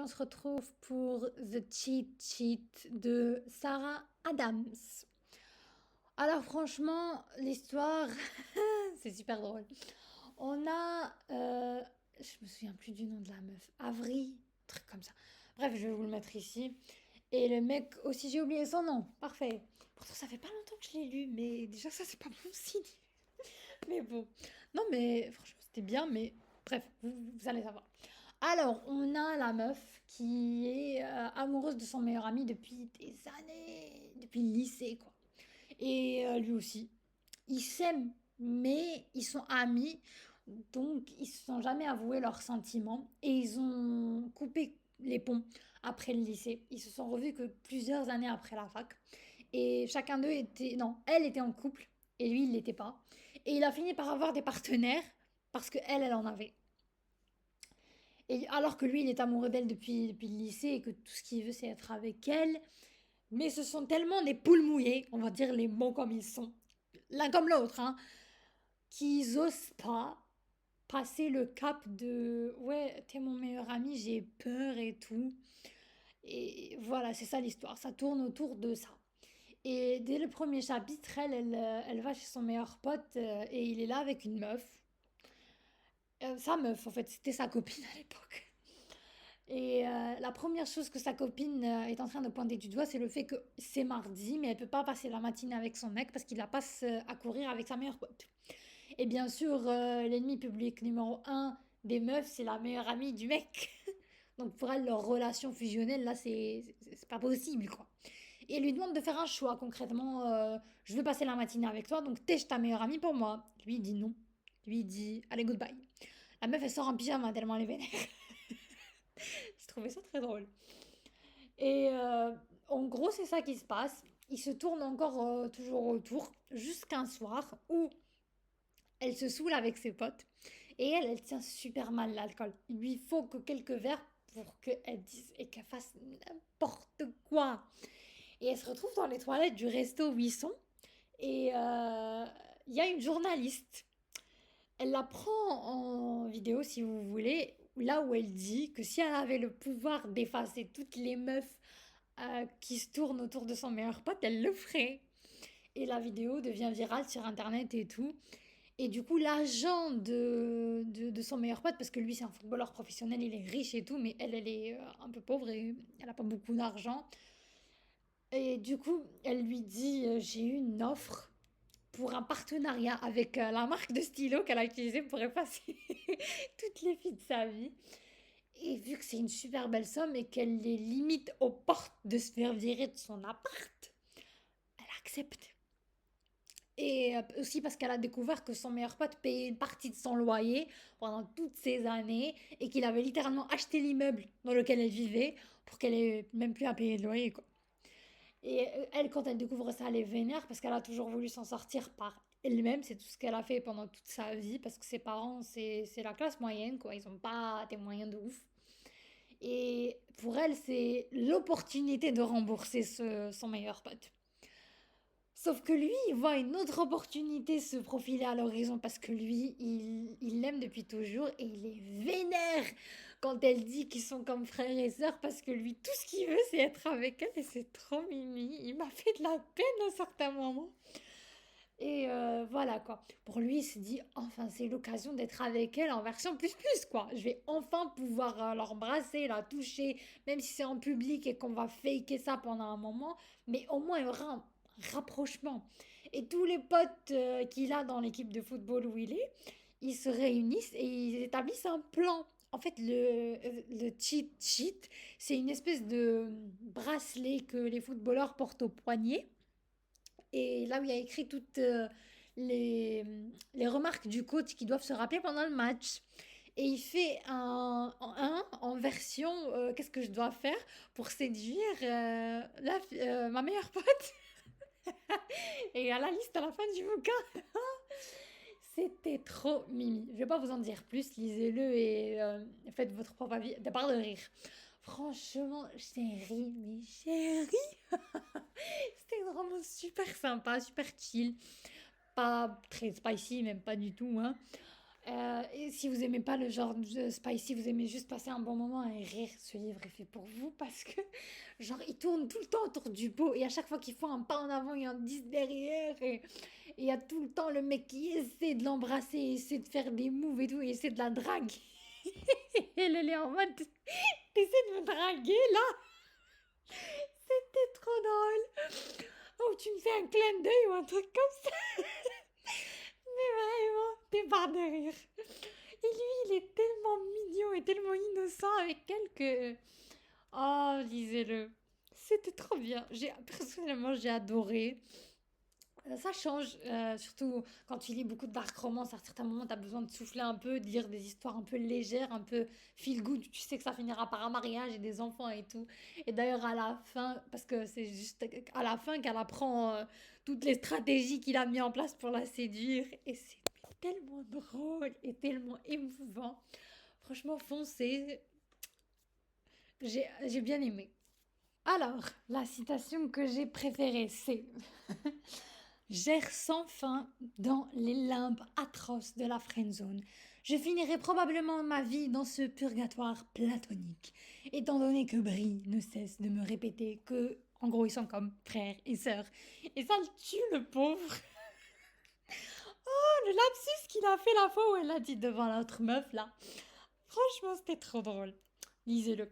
on se retrouve pour The Cheat Sheet de Sarah Adams. Alors franchement, l'histoire, c'est super drôle. On a, je me souviens plus du nom de la meuf, Avery, truc comme ça. Bref, je vais vous le mettre ici. Et le mec aussi, j'ai oublié son nom. Parfait. Pourtant, ça fait pas longtemps que je l'ai lu, mais déjà ça, c'est pas bon signe. Mais bon, non mais franchement, c'était bien, mais bref, vous allez savoir. Alors, on a la meuf qui est amoureuse de son meilleur ami depuis des années, depuis le lycée, quoi. Et lui aussi. Ils s'aiment, mais ils sont amis, donc ils se sont jamais avoués leurs sentiments. Et ils ont coupé les ponts après le lycée. Ils se sont revus que plusieurs années après la fac. Et chacun d'eux était... Non, elle était en couple, et lui, il l'était pas. Et il a fini par avoir des partenaires, parce que elle en avait. Et alors que lui, il est amoureux d'elle depuis le lycée et que tout ce qu'il veut, c'est être avec elle. Mais ce sont tellement des poules mouillées, on va dire les mots comme ils sont, l'un comme l'autre, hein, qu'ils osent pas passer le cap de ouais, t'es mon meilleur ami, j'ai peur et tout. Et voilà, c'est ça l'histoire, ça tourne autour de ça. Et dès le premier chapitre, elle va chez son meilleur pote et il est là avec une meuf. Sa meuf, en fait, c'était sa copine à l'époque. Et la première chose que sa copine est en train de pointer du doigt, c'est le fait que c'est mardi, mais elle peut pas passer la matinée avec son mec parce qu'il la passe à courir avec sa meilleure pote. Et bien sûr, l'ennemi public numéro un des meufs, c'est la meilleure amie du mec. Donc pour elle, leur relation fusionnelle, là, c'est pas possible, quoi. Et elle lui demande de faire un choix, concrètement. Je veux passer la matinée avec toi, donc t'es ta meilleure amie pour moi. Lui, il dit non. Lui, il dit allez, goodbye. La meuf, elle sort en pyjama tellement elle est vénère. J'ai trouvé ça très drôle. Et en gros, c'est ça qui se passe. Il se tourne encore toujours autour jusqu'un soir où elle se saoule avec ses potes et elle tient super mal l'alcool. Il lui faut que quelques verres pour qu'elle dise et qu'elle fasse n'importe quoi. Et elle se retrouve dans les toilettes du resto où ils sont et il y a une journaliste. Elle la prend en vidéo si vous voulez, là où elle dit que si elle avait le pouvoir d'effacer toutes les meufs qui se tourne autour de son meilleur pote, elle le ferait. Et la vidéo devient virale sur internet et tout. Et du coup, l'agent de son meilleur pote, parce que lui c'est un footballeur professionnel, il est riche et tout, mais elle est un peu pauvre et elle n'a pas beaucoup d'argent. Et du coup, elle lui dit j'ai eu une offre pour un partenariat avec la marque de stylo qu'elle a utilisé pour effacer toutes les filles de sa vie. Et vu que c'est une super belle somme et qu'elle est limite aux portes de se faire virer de son appart, elle accepte. Et aussi parce qu'elle a découvert que son meilleur pote payait une partie de son loyer pendant toutes ces années et qu'il avait littéralement acheté l'immeuble dans lequel elle vivait pour qu'elle ait même plus à payer de loyer, quoi. Et elle, quand elle découvre ça, elle est vénère parce qu'elle a toujours voulu s'en sortir par elle-même. C'est tout ce qu'elle a fait pendant toute sa vie parce que ses parents, c'est la classe moyenne, quoi. Ils n'ont pas des moyens de ouf. Et pour elle, c'est l'opportunité de rembourser son meilleur pote. Sauf que lui, il voit une autre opportunité se profiler à l'horizon parce que lui, il l'aime depuis toujours et il est vénère quand elle dit qu'ils sont comme frères et sœurs parce que lui, tout ce qu'il veut, c'est être avec elle et c'est trop mimi. Il m'a fait de la peine à certains moments. Et voilà quoi. Pour lui, il se dit, enfin, c'est l'occasion d'être avec elle en version plus plus quoi. Je vais enfin pouvoir l'embrasser, la toucher, même si c'est en public et qu'on va faker ça pendant un moment. Mais au moins, il y aura un rapprochement. Et tous les potes qu'il a dans l'équipe de football où il est, ils se réunissent et ils établissent un plan. En fait, le cheat sheet, c'est une espèce de bracelet que les footballeurs portent au poignet et là où il y a écrit toutes les, les remarques du coach qui doivent se rappeler pendant le match. Et il fait en version qu'est-ce que je dois faire pour séduire ma meilleure pote. Et il y a la liste à la fin du bouquin. C'était trop mimi. Je vais pas vous en dire plus, lisez-le et faites votre propre avis. De part de rire. Franchement, j'ai ri, mais j'ai ri. C'était vraiment super sympa, super chill. Pas très spicy, même pas du tout, hein. Et si vous aimez pas le genre de spicy, vous aimez juste passer un bon moment et rire, ce livre est fait pour vous parce que, genre, il tourne tout le temps autour du pot et à chaque fois qu'il faut un pas en avant, il y en a 10 derrière et il y a tout le temps le mec qui essaie de l'embrasser, essaie de faire des moves et tout, et essaie de la draguer. Et elle est en mode, t'essaies de me draguer là? C'était trop drôle. Oh, tu me fais un clin d'œil ou un truc comme ça. Mais vraiment, t'es barre de rire. Et lui, il est tellement mignon et tellement innocent avec elle que... Oh, lisez-le. C'était trop bien. Personnellement, j'ai adoré. Ça change, surtout quand tu lis beaucoup de dark romance, à certains moments, tu as besoin de souffler un peu, de lire des histoires un peu légères, un peu feel good. Tu sais que ça finira par un mariage et des enfants et tout. Et d'ailleurs, à la fin, parce que c'est juste à la fin qu'elle apprend toutes les stratégies qu'il a mis en place pour la séduire. Et c'est tellement drôle et tellement émouvant. Franchement, foncez. J'ai bien aimé. Alors, la citation que j'ai préférée, c'est j'erre sans fin dans les limbes atroces de la friendzone. Je finirai probablement ma vie dans ce purgatoire platonique, étant donné que Brie ne cesse de me répéter que, en gros, ils sont comme frères et sœurs. Et ça le tue, le pauvre. Oh, le lapsus qu'il a fait la fois où elle l'a dit devant l'autre meuf, là. Franchement, c'était trop drôle. Lisez-le.